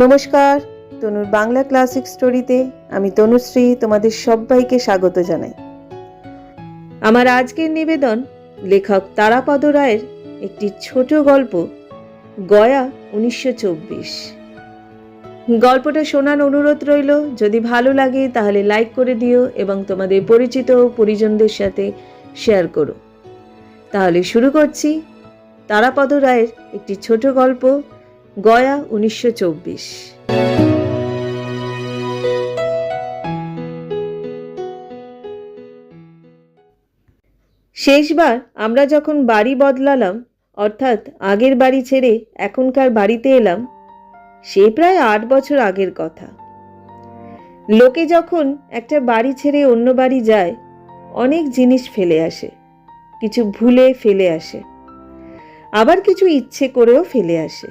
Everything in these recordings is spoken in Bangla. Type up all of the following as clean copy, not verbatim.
নমস্কার, তনুর বাংলা ক্লাসিক স্টোরিতে আমি তনুশ্রী তোমাদের সবাইকে স্বাগত জানাই। আমার আজকের নিবেদন লেখক তারাপদ রায়ের একটি ছোট গল্প, গয়া 1924। গল্পটা শোনার অনুরোধ রইল। যদি ভালো লাগে তাহলে লাইক করে দিও এবং তোমাদের পরিচিত ও পরিজনদের সাথে শেয়ার করো। তাহলে শুরু করছি তারাপদ রায়ের একটি ছোট গল্প, গয়া 1924। শেষবার আমরা যখন বাড়ি বদলালাম, অর্থাৎ আগের বাড়ি ছেড়ে এখনকার বাড়িতে এলাম, সে প্রায় 8 বছর আগের কথা। লোকে যখন একটা বাড়ি ছেড়ে অন্য বাড়ি যায়, অনেক জিনিস ফেলে আসে, কিছু ভুলে ফেলে আসে, আবার কিছু ইচ্ছে করেও ফেলে আসে।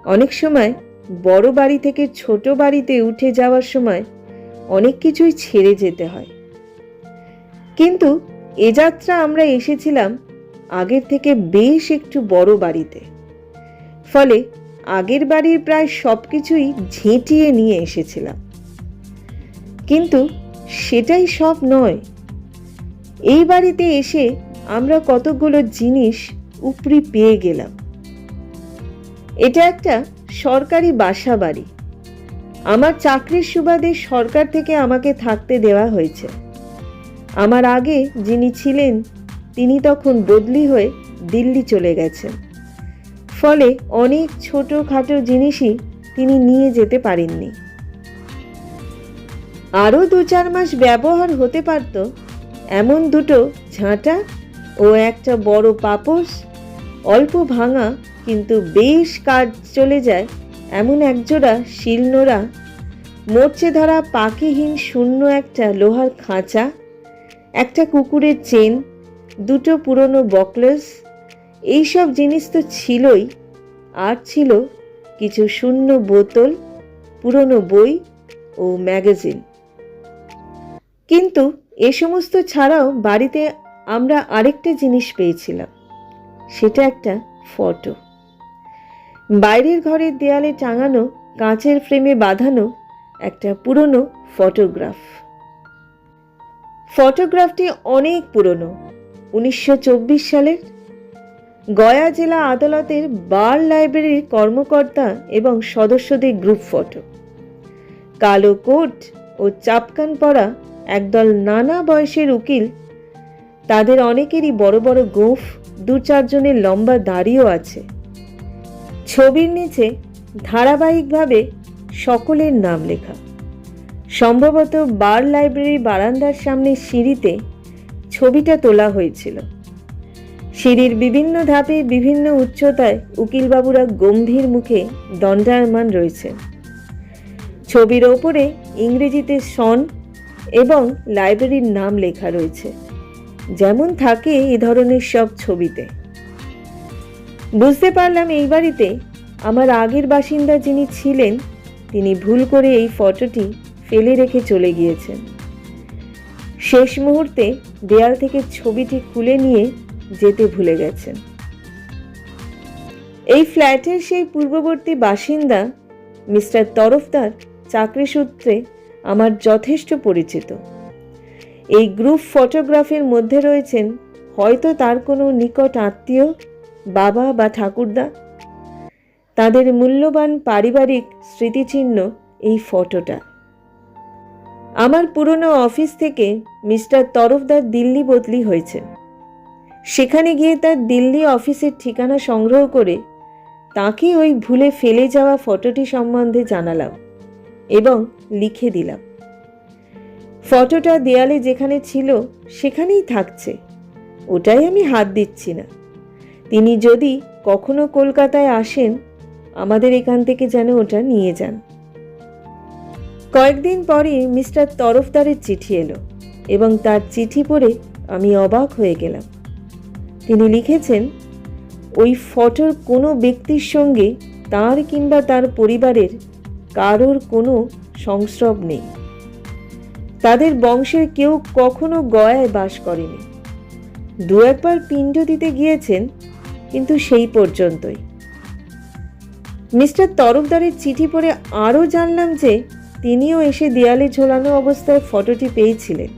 অনেক সময় বড় বাড়ি থেকে ছোট বাড়িতে উঠে যাওয়ার সময় অনেক কিছুই ছেড়ে যেতে হয়। কিন্তু এ যাত্রা আমরা এসেছিলাম আগের থেকে বেশ একটু বড় বাড়িতে, ফলে আগের বাড়ির প্রায় সব কিছুই ঝেঁটিয়ে নিয়ে এসেছিলাম। কিন্তু সেটাই সব নয়। এই বাড়িতে এসে আমরা কতগুলো জিনিস উপরি পেয়ে গেলাম। এটা একটা সরকারি বাসা বাড়ি। আমার চাকরির সুবাদে সরকার থেকে আমাকে থাকতে দেওয়া হয়েছে। আমার আগে যিনি ছিলেন তিনি তখন বদলি হয়ে দিল্লি চলে গেছেন, ফলে অনেক ছোটখাটো জিনিসই তিনি নিয়ে যেতে পারেননি। আরও 2-4 মাস ব্যবহার হতে পারত এমন দুটো ঝাঁটা ও একটা বড় পাপোশ, অল্প ভাঙা কিন্তু বেশ কাজ চলে যায় এমন একজোড়া শিলনোড়া, মরচে ধরা পাখিহীন শূন্য একটা লোহার খাঁচা, একটা কুকুরের চেন, দুটো পুরনো বকলেস। এইসব জিনিস তো ছিলই, আর ছিল কিছু শূন্য বোতল, পুরনো বই ও ম্যাগাজিন। কিন্তু এ সমস্ত ছাড়াও বাড়িতে আমরা আরেকটা জিনিস পেয়েছিলাম। সেটা একটা ফটো। বাইরের ঘরের দেয়ালে টাঙানো কাঁচের ফ্রেমে বাঁধানো একটা পুরনো ফটোগ্রাফ। ফটোগ্রাফটি অনেক পুরনো, 1924 সালের। গয়া জেলা আদালতের বার লাইব্রেরির কর্মকর্তা এবং সদস্যদের গ্রুপ ফটো। কালো কোট ও চাপকান পরা একদল নানা বয়সের উকিল, তাদের অনেকেরই বড় বড় গোঁফ, 2-4 জনের লম্বা দাড়িও আছে। ছবির নিচে ধারাবাহিকভাবে সকলের নাম লেখা। সম্ভবত বার লাইব্রেরির বারান্দার সামনে সিঁড়িতে ছবিটা তোলা হয়েছিল। সিঁড়ির বিভিন্ন ধাপে বিভিন্ন উচ্চতায় উকিলবাবুরা গম্ভীর মুখে দণ্ডায়মান রয়েছেন। ছবির ওপরে ইংরেজিতে সন এবং লাইব্রেরির নাম লেখা রয়েছে, যেমন থাকে এ ধরনের সব ছবিতে। বুঝতে পারলাম এই বাড়িতে আমার আগের বাসিন্দা যিনি ছিলেন তিনি ভুল করে এই ফটোটি ফেলে রেখে চলে গিয়েছেন। শেষ মুহূর্তে দেয়াল থেকে ছবিটি খুলে নিয়ে যেতে ভুলে গেছেন। এই ফ্ল্যাটের সেই পূর্ববর্তী বাসিন্দা মিস্টার তরফদার চাকরি সূত্রে আমার যথেষ্ট পরিচিত। এই গ্রুপ ফটোগ্রাফের মধ্যে রয়েছেন হয়তো তার কোনো নিকট আত্মীয়, বাবা বা ঠাকুরদা। তাদের মূল্যবান পারিবারিক স্মৃতিচিহ্ন এই ফটোটা। আমার পুরনো অফিস থেকে মিস্টার তরফদার দিল্লি বদলি হয়েছে। সেখানে গিয়ে তার দিল্লি অফিসের ঠিকানা সংগ্রহ করে তাকে ওই ভুলে ফেলে যাওয়া ফটোটি সম্বন্ধে জানালাম এবং লিখে দিলাম। ফটোটা দেয়ালে যেখানে ছিল সেখানেই থাকছে, ওটাই আমি হাত দিচ্ছি না। তিনি যদি কখনো কলকাতায় আসেন আমাদের এখান থেকে যেন ওটা নিয়ে যান। কয়েকদিন পরে মিস্টার তরফদারের চিঠি এলো এবং তার চিঠি পড়ে আমি অবাক হয়ে গেলাম। তিনি লিখেছেন, ওই ফটোর কোনো ব্যক্তির সঙ্গে তার কিংবা তার পরিবারের কারোর কোনো সংস্রব নেই। তাদের বংশের কেউ কখনো গয়ায় বাস করেনি। 2-1 বার পিণ্ড দিতে গিয়েছেন, কিন্তু সেই পর্যন্তই। মিস্টার তরফদারের চিঠি পড়ে আরও জানলাম যে তিনিও এসে দেয়ালে ঝোলানো অবস্থায় ফটোটি পেয়েছিলেন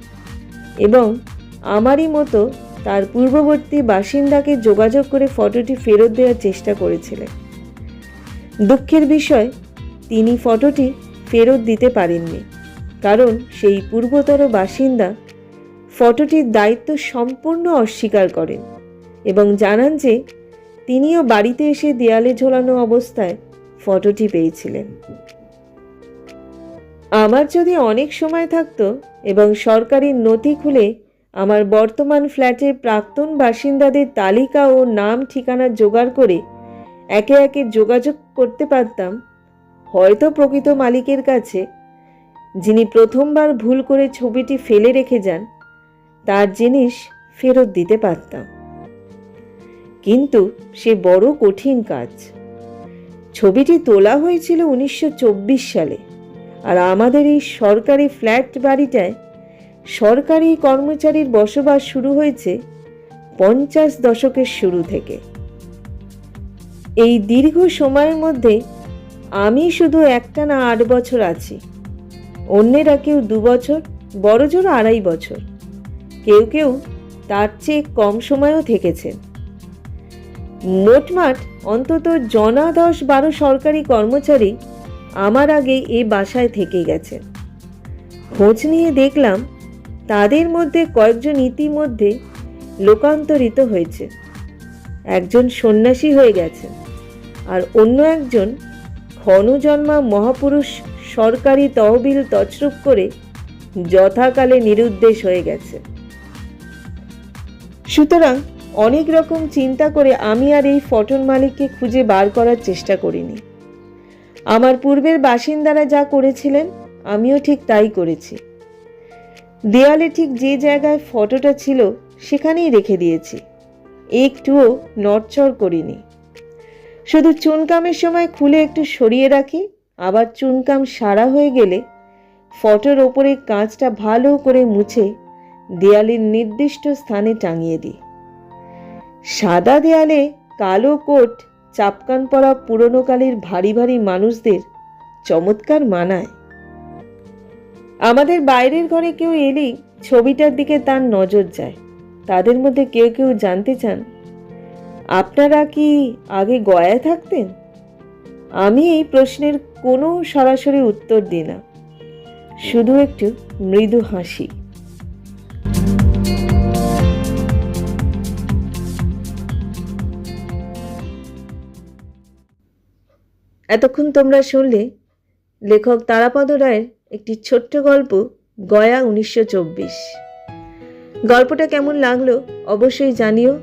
এবং আমারই মতো তার পূর্ববর্তী বাসিন্দাকে যোগাযোগ করে ফটোটি ফেরত দেওয়ার চেষ্টা করেছিলেন। দুঃখের বিষয়, তিনি ফটোটি ফেরত দিতে পারেননি, কারণ সেই পূর্বতর বাসিন্দা ফটোটির দায়িত্ব সম্পূর্ণ অস্বীকার করেন এবং জানান যে তিনিও বাড়িতে এসে দেয়ালে ঝোলানো অবস্থায় ফটোটি পেয়েছিলেন। আমার যদি অনেক সময় থাকতো এবং সরকারি নথি খুলে আমার বর্তমান ফ্ল্যাটের প্রাক্তন বাসিন্দাদের তালিকা ও নাম ঠিকানা জোগাড় করে একে একে যোগাযোগ করতে পারতাম, হয়তো প্রকৃত মালিকের কাছে, যিনি প্রথমবার ভুল করে ছবিটি ফেলে রেখে যান, তার জিনিস ফেরত দিতে পারতাম। কিন্তু সে বড় কঠিন কাজ। ছবিটি তোলা হয়েছিল 1924 সালে, আর আমাদের এই সরকারি ফ্ল্যাট বাড়িটায় সরকারি কর্মচারীর বসবাস শুরু হয়েছে 50 দশকের শুরু থেকে। এই দীর্ঘ সময়ের মধ্যে আমি শুধু একটানা 8 বছর আছি, অন্যেরা কেউ 2 বছর, বড়জোর 2.5 বছর, কেউ কেউ তার চেয়ে কম সময়ও থেকেছেন। মোটমাট অন্তত জনা 10-12 সরকারি কর্মচারী আমার আগে এ বাসায় থেকে গেছেন। খোঁজ নিয়ে দেখলাম তাদের মধ্যে কয়েকজন ইতিমধ্যে লোকান্তরিত হয়েছে, একজন সন্ন্যাসী হয়ে গেছেন, আর অন্য একজন ক্ষণজন্মা মহাপুরুষ সরকারি তহবিল তছরূপ করে যথাকালে নিরুদ্দেশ হয়ে গেছে। সুতরাং অনেক রকম চিন্তা করে আমি আর এই ফটোর মালিককে খুঁজে বার করার চেষ্টা করিনি। আমার পূর্বের বাসিন্দারা যা করেছিলেন আমিও ঠিক তাই করেছি। দেয়ালে ঠিক যে জায়গায় ফটোটা ছিল সেখানেই রেখে দিয়েছি, একটুও নড়চড় করিনি। শুধু চুনকামের সময় খুলে একটু সরিয়ে রাখি, আবার চুনকাম সারা হয়ে গেলে ফটোর ওপরে কাঁচটা ভালো করে মুছে দেয়ালের নির্দিষ্ট স্থানে টাঙিয়ে দিই। সাদা দেয়ালে কালো কোট চাপকান পরা পুরনোকালের ভারী ভারী মানুষদের চমৎকার মানায়। আমাদের বাইরের ঘরে কেউ এলেই ছবিটার দিকে তার নজর যায়। তাদের মধ্যে কেউ কেউ জানতে চান, আপনারা কি আগে গয়ায় থাকতেন? আমি এই প্রশ্নের কোনো সরাসরি উত্তর দিই না, শুধু একটু মৃদু হাসি। এতক্ষণ তোমরা শুনলে লেখক তারাপদ রায়ের একটি ছোট্ট গল্প, গয়া 1924। গল্পটা কেমন লাগলো অবশ্যই জানিও।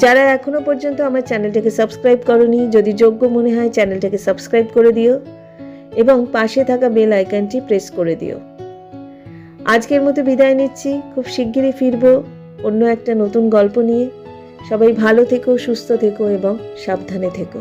যারা এখনো পর্যন্ত আমার চ্যানেলটাকে সাবস্ক্রাইব করনি, যদি যোগ্য মনে হয় চ্যানেলটাকে সাবস্ক্রাইব করে দিও এবং পাশে থাকা বেল আইকনটি প্রেস করে দিও। আজকের মতো বিদায় নিচ্ছি, খুব শিগগিরই ফিরবো অন্য একটা নতুন গল্প নিয়ে। সবাই ভালো থেকো, সুস্থ থেকো এবং সাবধানে থেকো।